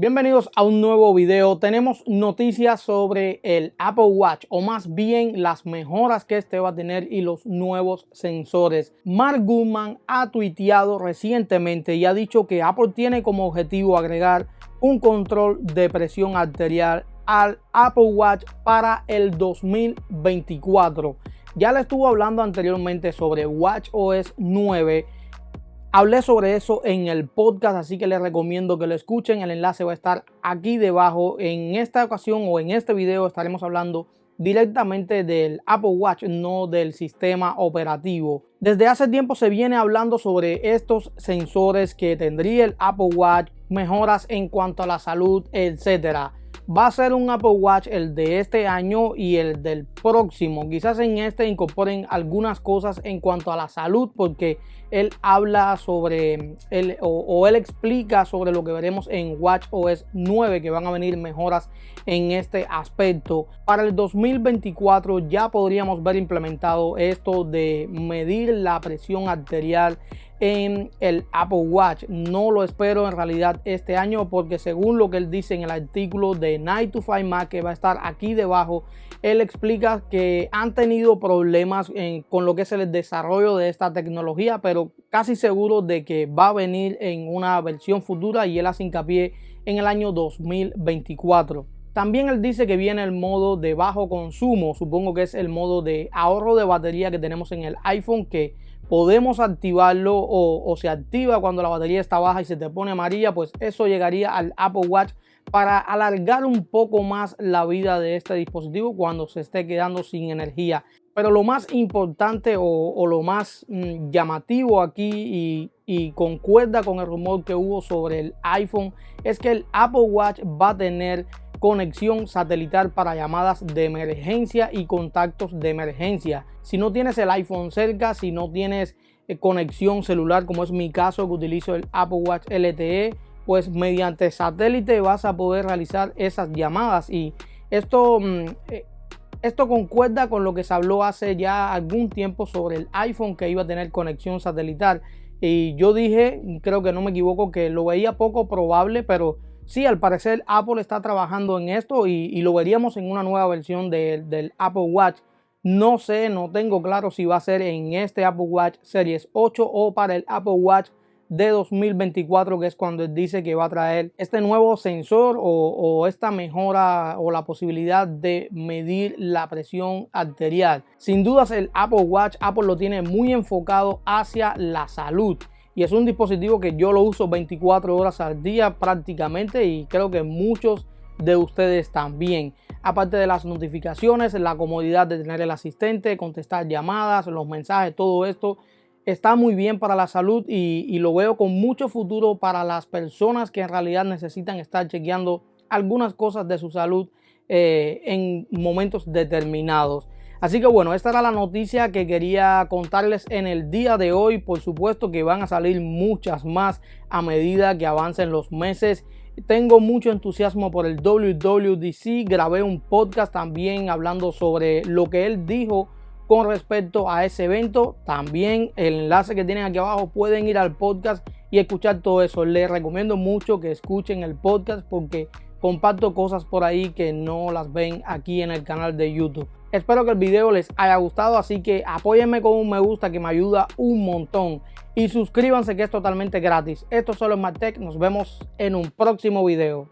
Bienvenidos a un nuevo video. Tenemos noticias sobre el Apple Watch, o más bien las mejoras que este va a tener y los nuevos sensores. Mark Gurman ha tuiteado recientemente y ha dicho que Apple tiene como objetivo agregar un control de presión arterial al Apple Watch para el 2024. Ya le estuve hablando anteriormente sobre WatchOS 9. Hablé sobre eso en el podcast, así que les recomiendo que lo escuchen. El enlace va a estar aquí debajo. En esta ocasión o en este video estaremos hablando directamente del Apple Watch, no del sistema operativo. Desde hace tiempo se viene hablando sobre estos sensores que tendría el Apple Watch, mejoras en cuanto a la salud, etcétera. Va a ser un Apple Watch el de este año y el del próximo. Quizás en este incorporen algunas cosas en cuanto a la salud, porque él habla sobre él explica sobre lo que veremos en WatchOS 9, que van a venir mejoras en este aspecto. Para el 2024 ya podríamos ver implementado esto de medir la presión arterial en el Apple Watch. No lo espero en realidad este año, porque según lo que él dice en el artículo de 9to5Mac, que va a estar aquí debajo, él explica que han tenido problemas con lo que es el desarrollo de esta tecnología, pero casi seguro de que va a venir en una versión futura, y él hace hincapié en el año 2024. También él dice que viene el modo de bajo consumo, supongo que es el modo de ahorro de batería que tenemos en el iPhone, que podemos activarlo o se activa cuando la batería está baja y se te pone amarilla. Pues eso llegaría al Apple Watch para alargar un poco más la vida de este dispositivo cuando se esté quedando sin energía. Pero lo más importante o lo más llamativo aquí y concuerda con el rumor que hubo sobre el iPhone, es que el Apple Watch va a tener conexión satelital para llamadas de emergencia y contactos de emergencia. Si no tienes el iPhone cerca, si no tienes conexión celular, como es mi caso que utilizo el Apple Watch LTE, pues mediante satélite vas a poder realizar esas llamadas. Y esto concuerda con lo que se habló hace ya algún tiempo sobre el iPhone, que iba a tener conexión satelital. Y yo dije, creo que no me equivoco, que lo veía poco probable, pero sí, al parecer Apple está trabajando en esto y lo veríamos en una nueva versión del Apple Watch. No sé, no tengo claro si va a ser en este Apple Watch Series 8 o para el Apple Watch de 2024, que es cuando él dice que va a traer este nuevo sensor o esta mejora o la posibilidad de medir la presión arterial. Sin dudas el Apple Watch, Apple lo tiene muy enfocado hacia la salud. Y es un dispositivo que yo lo uso 24 horas al día prácticamente, y creo que muchos de ustedes también. Aparte de las notificaciones, la comodidad de tener el asistente, contestar llamadas, los mensajes, todo esto está muy bien para la salud, y lo veo con mucho futuro para las personas que en realidad necesitan estar chequeando algunas cosas de su salud en momentos determinados. Así que bueno, esta era la noticia que quería contarles en el día de hoy. Por supuesto que van a salir muchas más a medida que avancen los meses. Tengo mucho entusiasmo por el WWDC. Grabé un podcast también hablando sobre lo que él dijo con respecto a ese evento. También el enlace que tienen aquí abajo, pueden ir al podcast y escuchar todo eso. Les recomiendo mucho que escuchen el podcast, porque comparto cosas por ahí que no las ven aquí en el canal de YouTube. Espero que el video les haya gustado, así que apóyenme con un me gusta, que me ayuda un montón. Y suscríbanse, que es totalmente gratis. Esto solo es Martech. Nos vemos en un próximo video.